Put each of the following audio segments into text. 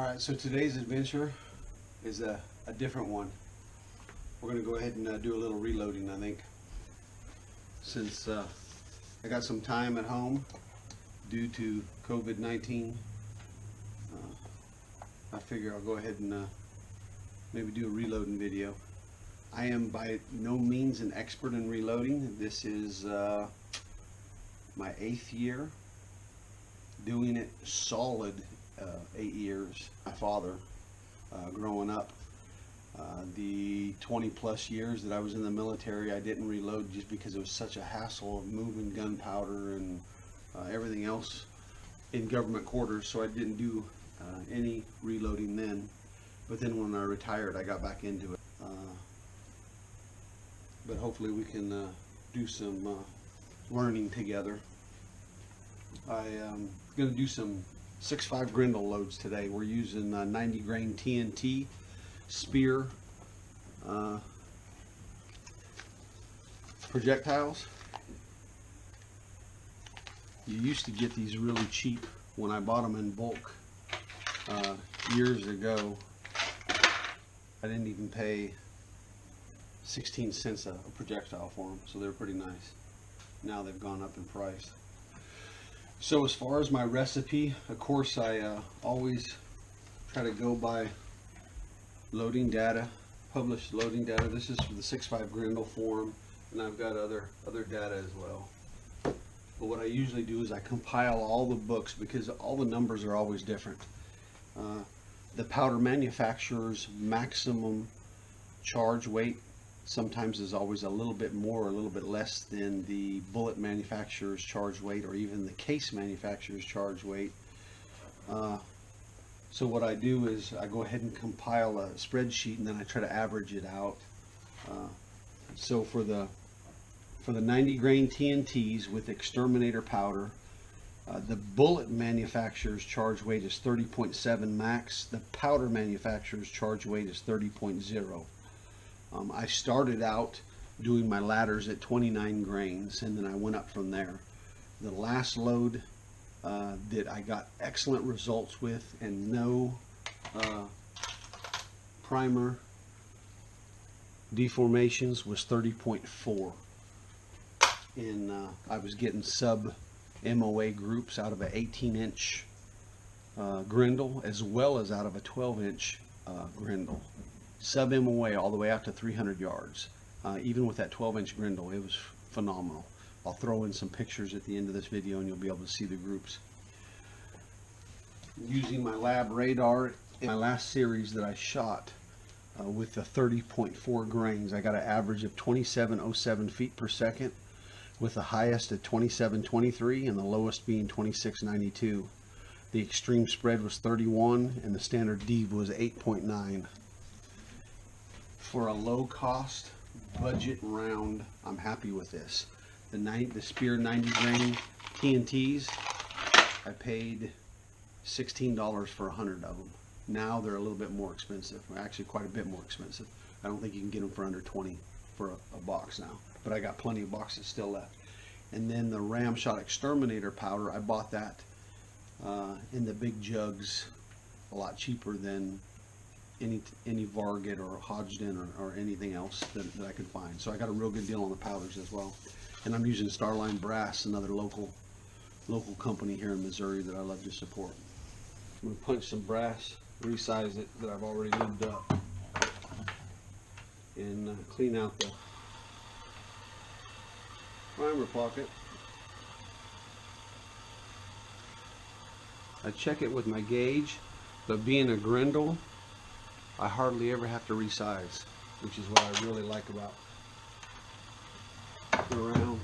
Alright, so today's adventure is a different one. We're going to go ahead and do a little reloading, I think. Since I got some time at home due to COVID-19, I figure I'll go ahead and maybe do a reloading video. I am by no means an expert in reloading. This is my 8th year doing it solid. 8 years. My father, growing up, the 20 plus years that I was in the military, I didn't reload just because it was such a hassle of moving gunpowder and everything else in government quarters, so I didn't do any reloading then. But then when I retired, I got back into it. But hopefully we can do some learning together. I'm going to do some 6.5 Grendel loads today. We're using 90 grain TNT Speer projectiles. You used to get these really cheap when I bought them in bulk years ago. I didn't even pay 16 cents a projectile for them, so they're pretty nice. Now they've gone up in price. So as far as my recipe, of course, I always try to go by loading data, published loading data. This is for the 6.5 Grendel forum, and I've got other data as well. But what I usually do is I compile all the books because all the numbers are always different. The powder manufacturer's maximum charge weight sometimes is always a little bit more or a little bit less than the bullet manufacturer's charge weight, or even the case manufacturer's charge weight. So what I do is I go ahead and compile a spreadsheet, and then I try to average it out. So for the 90 grain TNTs with exterminator powder, the bullet manufacturer's charge weight is 30.7 max. The powder manufacturer's charge weight is 30.0. I started out doing my ladders at 29 grains, and then I went up from there. The last load that I got excellent results with, and no primer deformations, was 30.4. And I was getting sub MOA groups out of an 18-inch Grendel, as well as out of a 12-inch Grendel. Sub MOA all the way out to 300 yards. Even with that 12-inch Grendel, it was phenomenal. I'll throw in some pictures at the end of this video, and you'll be able to see the groups. Using my lab radar in my last series that I shot with the 30.4 grains, I got an average of 2707 feet per second, with the highest at 2723 and the lowest being 2692. The extreme spread was 31, and the standard dev was 8.9. For a low cost budget round, I'm happy with this. The Speer 90 grain TNTs, I paid $16 for 100 of them. Now they're a little bit more expensive, actually quite a bit more expensive. I don't think you can get them for under 20 for a box now, but I got plenty of boxes still left. And then the ram shot exterminator powder, I bought that in the big jugs, a lot cheaper than any Varget or Hodgdon or anything else that I could find. So I got a real good deal on the powders as well. And I'm using Starline Brass, another local company here in Missouri that I love to support. I'm going to punch some brass, resize it that I've already lubed up, and clean out the primer pocket. I check it with my gauge, but being a Grendel, I hardly ever have to resize, which is what I really like about the round.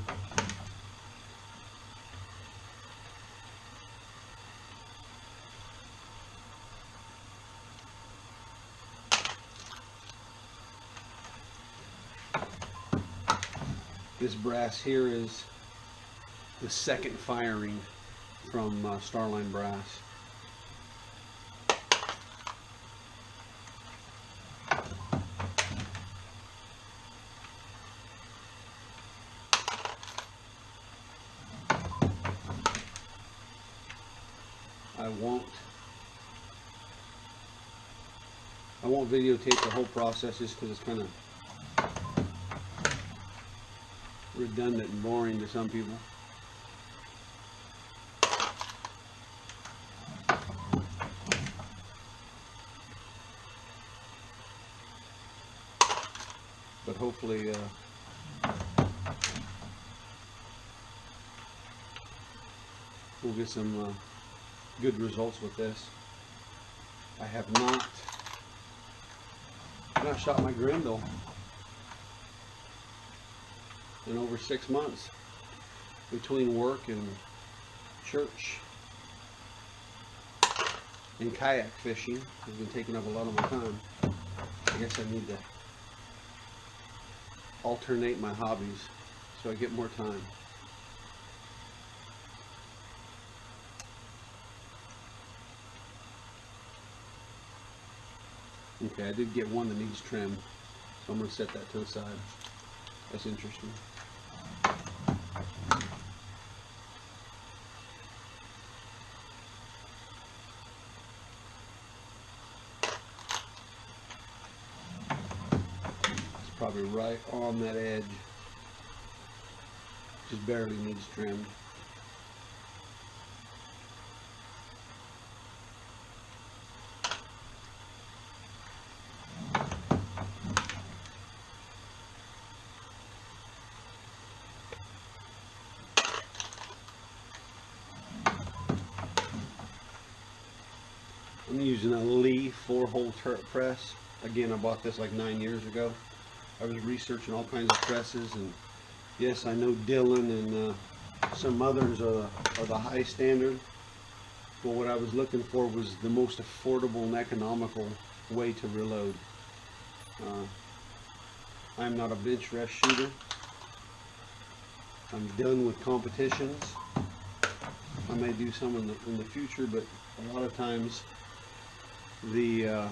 This brass here is the second firing from Starline Brass. I won't I won't videotape the whole process just because it's kind of redundant and boring to some people. But hopefully we'll get some good results with this. I have not shot my Grendel in over 6 months between work and church and kayak fishing. Has been taking up a lot of my time. I guess I need to alternate my hobbies so I get more time. Okay, I did get one that needs trim, so I'm going to set that to the side. That's interesting. It's probably right on that edge. Just barely needs trimmed. I'm using a Lee 4-hole turret press. Again, I bought this like 9 years ago. I was researching all kinds of presses, and yes, I know Dylan and some others are the high standard. But what I was looking for was the most affordable and economical way to reload. I'm not a bench rest shooter. I'm done with competitions. I may do some in the future, but a lot of times the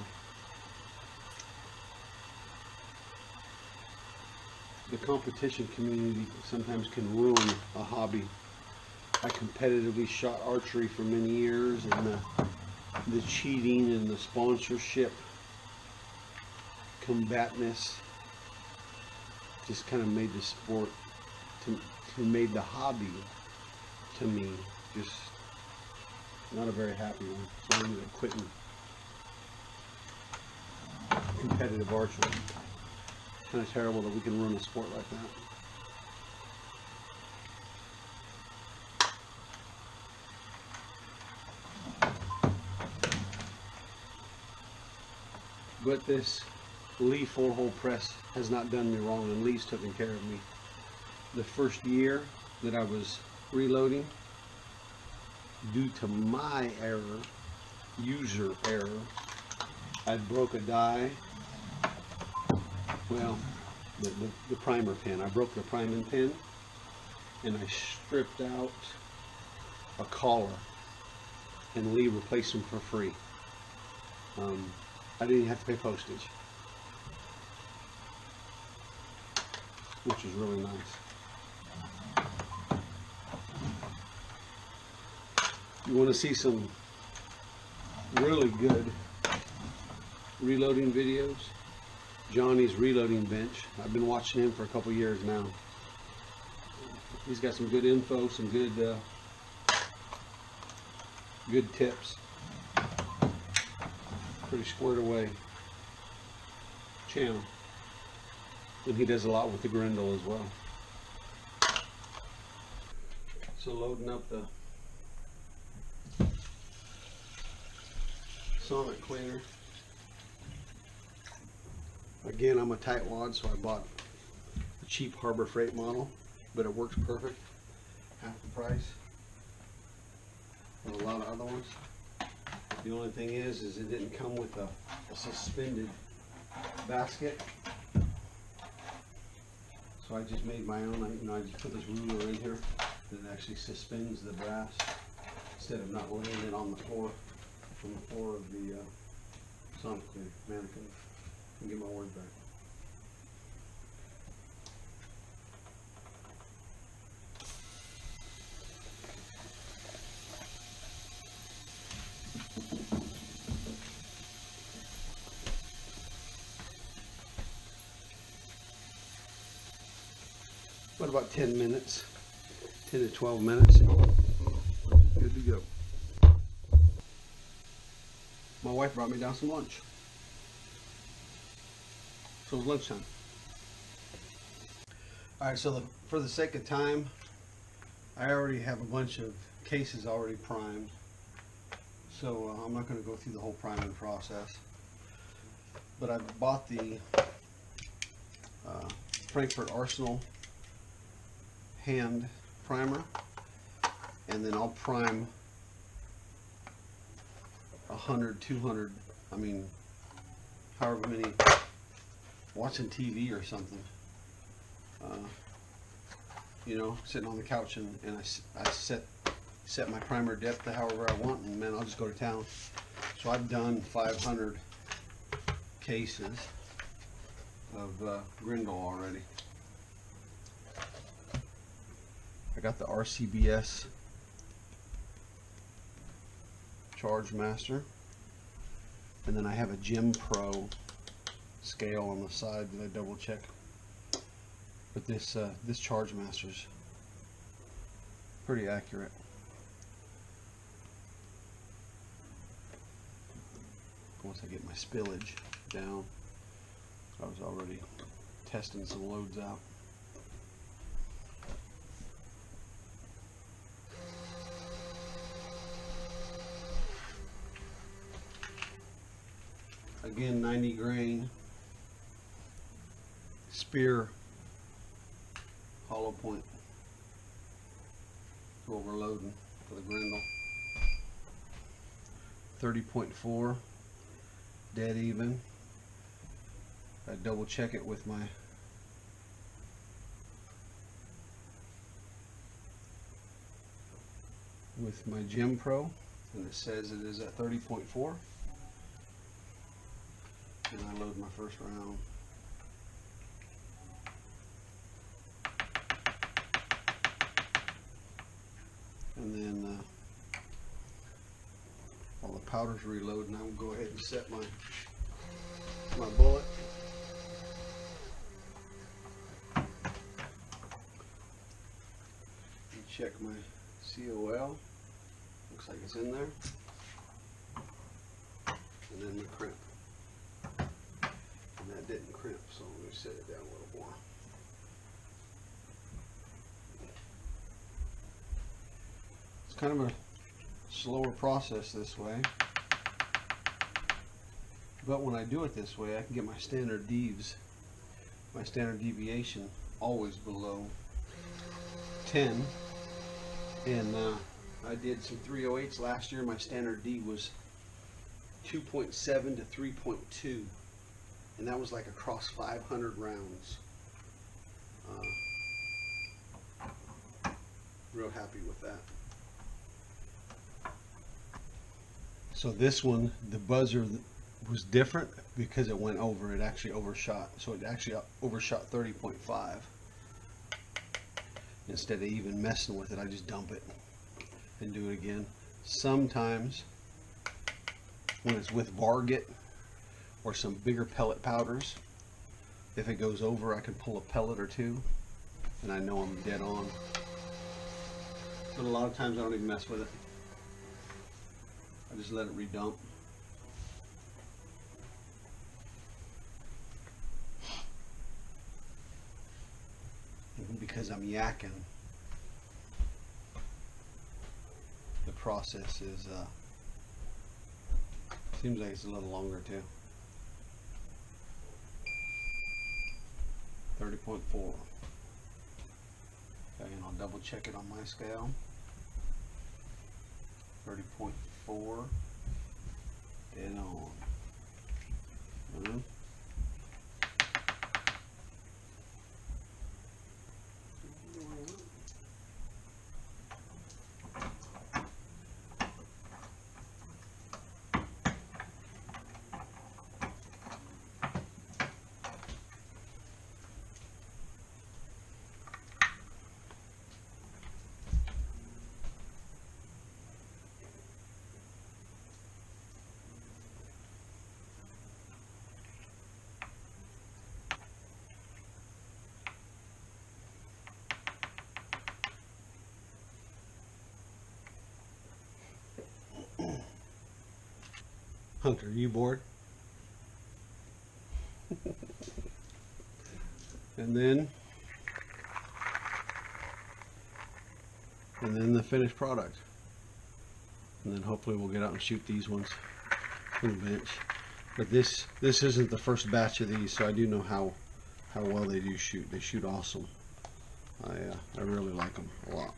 competition community sometimes can ruin a hobby. I competitively shot archery for many years, and the cheating and the sponsorship combatness just kind of made the sport, made the hobby to me just not a very happy one. So I ended up quitting competitive archery. Kind of terrible that we can run a sport like that. But this Lee 4-hole press has not done me wrong, and Lee's taken care of me. The first year that I was reloading, due to my error, user error, I broke a die. Well, the primer pin. I broke the priming pin, and I stripped out a collar, and Lee replaced them for free. I didn't have to pay postage, which is really nice. You want to see some really good reloading videos? Johnny's Reloading Bench. I've been watching him for a couple years now. He's got some good info, some good tips. Pretty squared away channel. And he does a lot with the Grendel as well. So loading up the sonic cleaner. Again, I'm a tightwad, so I bought a cheap Harbor Freight model, but it works perfect. Half the price of a lot of other ones. The only thing is it didn't come with a suspended basket. So I just made my own. I just put this ruler in here that actually suspends the brass instead of not laying it on the floor, from the floor of the sonic cleaner mannequin. And get my words back. What about 10 minutes? 10 to 12 minutes. Good to go. My wife brought me down some lunch. So it's lunchtime. Alright, so for the sake of time, I already have a bunch of cases already primed. So I'm not going to go through the whole priming process. But I bought the Frankfurt Arsenal hand primer, and then I'll prime 100, 200, I mean, however many, watching TV or something, you know, sitting on the couch, and I set my primer depth to however I want, and man, I'll just go to town. So I've done 500 cases of Grendel already. I got the RCBS Charge Master, and then I have a Gym Pro scale on the side that I double check. But this Charge Master's pretty accurate. Once I get my spillage down, I was already testing some loads out. Again, 90 grain Speer hollow point. That's what we're loading for the Grendel. 30.4, dead even. I double check it with my Gym Pro, and it says it is at 30.4. And I load my first round. And then while the powder's reloading, I'm going to go ahead and set my bullet. And check my COL. Looks like it's in there. And then the crimp. And that didn't crimp, so let me set it down a little more. It's kind of a slower process this way, but when I do it this way, I can get my standard deviation always below 10. And I did some 308s last year. My standard D was 2.7 to 3.2. And that was like across 500 rounds. Real happy with that. So this one, the buzzer was different because it went over. It actually overshot. So it actually overshot 30.5. Instead of even messing with it, I just dump it and do it again. Sometimes when it's with Varget or some bigger pellet powders, if it goes over, I can pull a pellet or two, and I know I'm dead on. But a lot of times I don't even mess with it. I just let it redump. Even because I'm yakking, the process is seems like it's a little longer too. 30.4. Okay, and I'll double check it on my scale. 30.4. Dead on. Hunter, you bored? And then the finished product. And then hopefully we'll get out and shoot these ones from the bench. But this isn't the first batch of these, so I do know how well they do shoot. They shoot awesome. I really like them a lot.